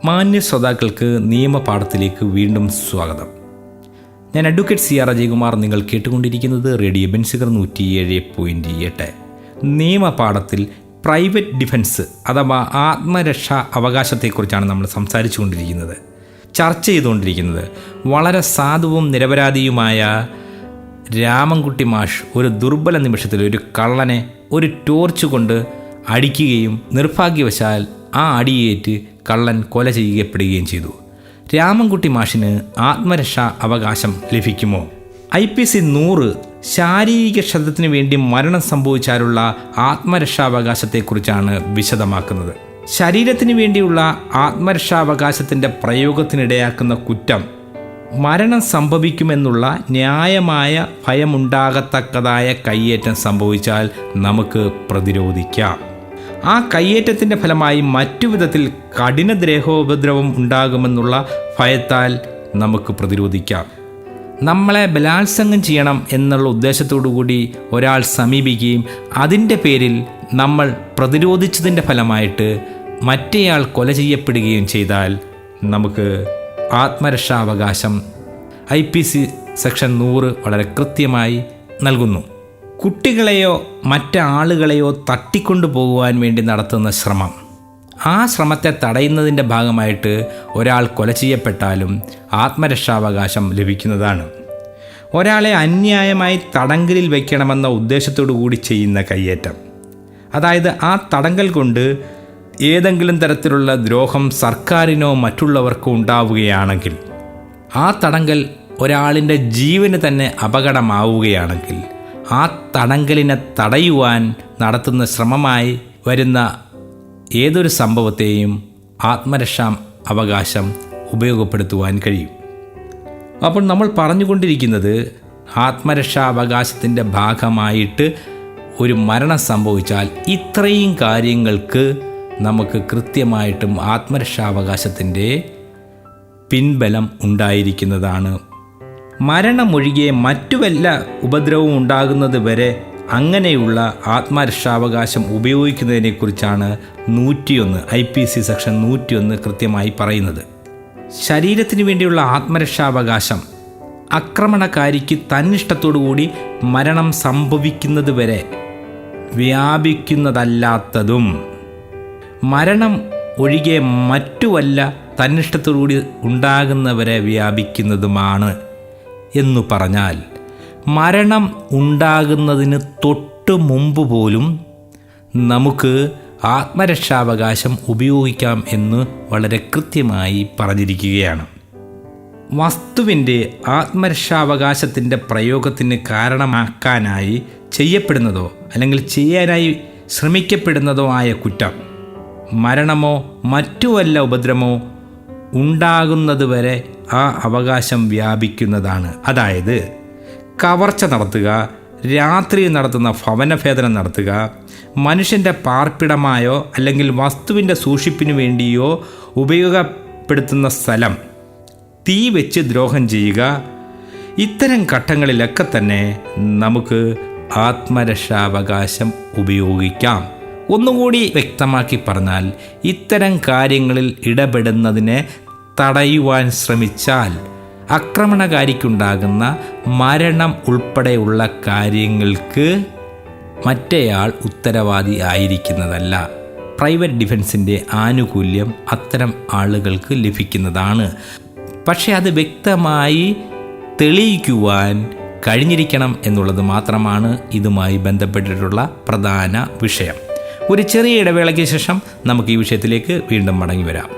മാന്യ ശ്രോതാക്കൾക്ക് നിയമപാഠത്തിലേക്ക് വീണ്ടും സ്വാഗതം. ഞാൻ അഡ്വക്കേറ്റ് CR അജയ്കുമാർ. നിങ്ങൾ കേട്ടുകൊണ്ടിരിക്കുന്നത് റേഡിയോ ബെൻസിഗർ 107.8. നിയമപാഠത്തിൽ പ്രൈവറ്റ് ഡിഫൻസ് അഥവാ ആത്മരക്ഷാ അവകാശത്തെക്കുറിച്ചാണ് നമ്മൾ സംസാരിച്ചു കൊണ്ടിരിക്കുന്നത്, ചർച്ച ചെയ്തുകൊണ്ടിരിക്കുന്നത്. വളരെ സാധുവും നിരപരാധിയുമായ രാമൻകുട്ടി മാഷ് ഒരു ദുർബല നിമിഷത്തിൽ ഒരു കള്ളനെ ഒരു ടോർച്ച് കൊണ്ട് അടിക്കുകയും നിർഭാഗ്യവശാൽ ആ അടിയേറ്റ് കള്ളൻ കൊല ചെയ്യപ്പെടുകയും ചെയ്തു. രാമൻകുട്ടി മാഷിന് ആത്മരക്ഷാ അവകാശം ലഭിക്കുമോ? IPC 100 ശാരീരിക ക്ഷതത്തിന് വേണ്ടി മരണം സംഭവിച്ചാലുള്ള ആത്മരക്ഷാവകാശത്തെക്കുറിച്ചാണ് വിശദമാക്കുന്നത്. ശരീരത്തിന് വേണ്ടിയുള്ള ആത്മരക്ഷാവകാശത്തിൻ്റെ പ്രയോഗത്തിനിടയാക്കുന്ന കുറ്റം മരണം സംഭവിക്കുമെന്നുള്ള ന്യായമായ ഭയമുണ്ടാകത്തക്കതായ കയ്യേറ്റം സംഭവിച്ചാൽ നമുക്ക് പ്രതിരോധിക്കാം. ആ കയ്യേറ്റത്തിൻ്റെ ഫലമായി മറ്റു വിധത്തിൽ കഠിന ദേഹോപദ്രവം ഉണ്ടാകുമെന്നുള്ള ഭയത്താൽ നമുക്ക് പ്രതിരോധിക്കാം. നമ്മളെ ബലാത്സംഗം ചെയ്യണം എന്നുള്ള ഉദ്ദേശത്തോടു കൂടി ഒരാൾ സമീപിക്കുകയും അതിൻ്റെ പേരിൽ നമ്മൾ പ്രതിരോധിച്ചതിൻ്റെ ഫലമായിട്ട് മറ്റേയാൾ കൊല ചെയ്യപ്പെടുകയും ചെയ്താൽ നമുക്ക് ആത്മരക്ഷാവകാശം IPC സെക്ഷൻ 100 വളരെ കൃത്യമായി നൽകുന്നു. കുട്ടികളെയോ മറ്റാളുകളെയോ തട്ടിക്കൊണ്ടു പോകുവാൻ വേണ്ടി നടത്തുന്ന ശ്രമം, ആ ശ്രമത്തെ തടയുന്നതിൻ്റെ ഭാഗമായിട്ട് ഒരാൾ കൊല ചെയ്യപ്പെട്ടാലും ആത്മരക്ഷാവകാശം ലഭിക്കുന്നതാണ്. ഒരാളെ അന്യായമായി തടങ്കലിൽ വയ്ക്കണമെന്ന ഉദ്ദേശത്തോടു കൂടി ചെയ്യുന്ന കയ്യേറ്റം, അതായത് ആ തടങ്കൽ കൊണ്ട് ഏതെങ്കിലും തരത്തിലുള്ള ദ്രോഹം സർക്കാരിനോ മറ്റുള്ളവർക്കോ ഉണ്ടാവുകയാണെങ്കിൽ, ആ തടങ്കൽ ഒരാളിൻ്റെ ജീവന് തന്നെ അപകടമാവുകയാണെങ്കിൽ, ആ തടങ്കലിനെ തടയുവാൻ നടത്തുന്ന ശ്രമമായി വരുന്ന ഏതൊരു സംഭവത്തെയും ആത്മരക്ഷാ അവകാശം ഉപയോഗപ്പെടുത്തുവാൻ കഴിയും. അപ്പോൾ നമ്മൾ പറഞ്ഞുകൊണ്ടിരിക്കുന്നത് ആത്മരക്ഷാ അവകാശത്തിൻ്റെ ഭാഗമായിട്ട് ഒരു മരണം സംഭവിച്ചാൽ ഇത്രയും കാര്യങ്ങൾക്ക് നമുക്ക് കൃത്യമായിട്ടും ആത്മരക്ഷാവകാശത്തിൻ്റെ പിൻബലം ഉണ്ടായിരിക്കുന്നതാണ്. മരണമൊഴികെ മറ്റു വല്ല ഉപദ്രവവും ഉണ്ടാകുന്നത് വരെ അങ്ങനെയുള്ള ആത്മരക്ഷാവകാശം ഉപയോഗിക്കുന്നതിനെക്കുറിച്ചാണ് 101 IPC സെക്ഷൻ 101 കൃത്യമായി പറയുന്നത്. ശരീരത്തിന് വേണ്ടിയുള്ള ആത്മരക്ഷാവകാശം ആക്രമണകാരിക്ക് തന്നിഷ്ടത്തോടുകൂടി മരണം സംഭവിക്കുന്നത് വരെ വ്യാപിക്കുന്നതല്ലാത്തതും മരണം ഒഴികെ മറ്റു വല്ല തന്നിഷ്ടത്തോടുകൂടി ഉണ്ടാകുന്നവരെ വ്യാപിക്കുന്നതുമാണ് എന്നു പറഞ്ഞാൽ, മരണം ഉണ്ടാകുന്നതിന് തൊട്ട് മുമ്പ് പോലും നമുക്ക് ആത്മരക്ഷാവകാശം ഉപയോഗിക്കാം എന്ന് വളരെ കൃത്യമായി പറഞ്ഞിരിക്കുകയാണ്. വസ്തുവിൻ്റെ ആത്മരക്ഷാവകാശത്തിൻ്റെ പ്രയോഗത്തിന് കാരണമാക്കാനായി ചെയ്യപ്പെടുന്നതോ അല്ലെങ്കിൽ ചെയ്യാനായി ശ്രമിക്കപ്പെടുന്നതോ ആയ കുറ്റം, മരണമോ മറ്റു വല്ല ഉപദ്രവമോ ഉണ്ടാകുന്നതുവരെ ആ അവകാശം വ്യാപിക്കുന്നതാണ്. അതായത് കവർച്ച നടത്തുക, രാത്രിയിൽ നടത്തുന്ന ഭവനഭേദനം നടത്തുക, മനുഷ്യൻ്റെ പാർപ്പിടമായോ അല്ലെങ്കിൽ വസ്തുവിൻ്റെ സൂക്ഷിപ്പിന് വേണ്ടിയോ ഉപയോഗപ്പെടുത്തുന്ന സ്ഥലം തീ വെച്ച് ദ്രോഹം ചെയ്യുക, ഇത്തരം ഘട്ടങ്ങളിലൊക്കെ തന്നെ നമുക്ക് ആത്മരക്ഷാവകാശം ഉപയോഗിക്കാം. ഒന്നുകൂടി വ്യക്തമാക്കി പറഞ്ഞാൽ, ഇത്തരം കാര്യങ്ങളിൽ ഇടപെടുന്നതിനെ തടയുവാൻ ശ്രമിച്ചാൽ ആക്രമണകാരിക്കുണ്ടാകുന്ന മരണം ഉൾപ്പെടെയുള്ള കാര്യങ്ങൾക്ക് മറ്റേയാൾ ഉത്തരവാദി ആയിരിക്കുന്നതല്ല. പ്രൈവറ്റ് ഡിഫൻസിൻ്റെ ആനുകൂല്യം അത്തരം ആളുകൾക്ക് ലഭിക്കുന്നതാണ്. പക്ഷേ അത് വ്യക്തമായി തെളിയിക്കുവാൻ കഴിഞ്ഞിരിക്കണം എന്നുള്ളത് മാത്രമാണ് ഇതുമായി ബന്ധപ്പെട്ടിട്ടുള്ള പ്രധാന വിഷയം. ഒരു ചെറിയ ഇടവേളയ്ക്ക് ശേഷം നമുക്ക് ഈ വിഷയത്തിലേക്ക് വീണ്ടും മടങ്ങി വരാം.